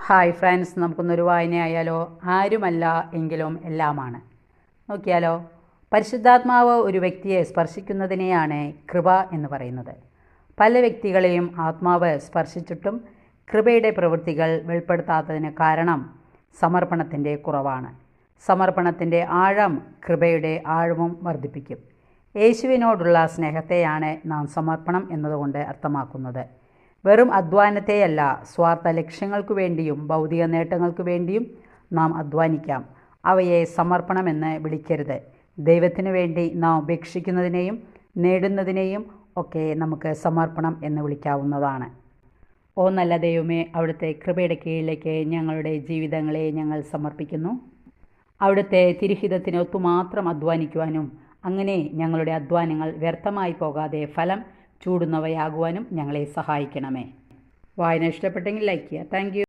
Hi friends, നമുക്കൊന്നൊരു വായനയായാലോ? ആരുമല്ല എങ്കിലും എല്ലാമാണ്. നോക്കിയാലോ? പരിശുദ്ധാത്മാവ് ഒരു വ്യക്തിയെ സ്പർശിക്കുന്നതിനെയാണ് കൃപ എന്ന് പറയുന്നത്. പല വ്യക്തികളെയും ആത്മാവ് സ്പർശിച്ചിട്ടും കൃപയുടെ പ്രവൃത്തികൾ വെളിപ്പെടുത്താത്തതിന് കാരണം സമർപ്പണത്തിൻ്റെ കുറവാണ്. സമർപ്പണത്തിൻ്റെ ആഴം കൃപയുടെ ആഴവും വർദ്ധിപ്പിക്കും. യേശുവിനോടുള്ള സ്നേഹത്തെയാണ് നാം സമർപ്പണം എന്നതുകൊണ്ട് അർത്ഥമാക്കുന്നത്. വെറും അധ്വാനത്തെയല്ല. സ്വാർത്ഥ ലക്ഷ്യങ്ങൾക്കു വേണ്ടിയും ഭൗതിക നേട്ടങ്ങൾക്കു വേണ്ടിയും നാം അധ്വാനിക്കാം. അവയെ സമർപ്പണമെന്ന് വിളിക്കരുത്. ദൈവത്തിനു വേണ്ടി നാം ഉപേക്ഷിക്കുന്നതിനെയും നേടുന്നതിനെയും ഒക്കെ നമുക്ക് സമർപ്പണം എന്ന് വിളിക്കാവുന്നതാണ്. ഓ നല്ല ദൈവമേ, അവിടുത്തെ കൃപയുടെ കീഴിലേക്ക് ഞങ്ങളുടെ ജീവിതങ്ങളെ ഞങ്ങൾ സമർപ്പിക്കുന്നു. അവിടുത്തെ തിരുഹിതത്തിനൊത്തു മാത്രം അധ്വാനിക്കുവാനും അങ്ങനെ ഞങ്ങളുടെ അധ്വാനങ്ങൾ വ്യർത്ഥമായി പോകാതെ ഫലം ചൂടുന്നവയാകുവാനും ഞങ്ങളെ സഹായിക്കണമേ. വായന ഇഷ്ടപ്പെട്ടെങ്കിൽ ലൈക്ക് ചെയ്യുക. Thank you.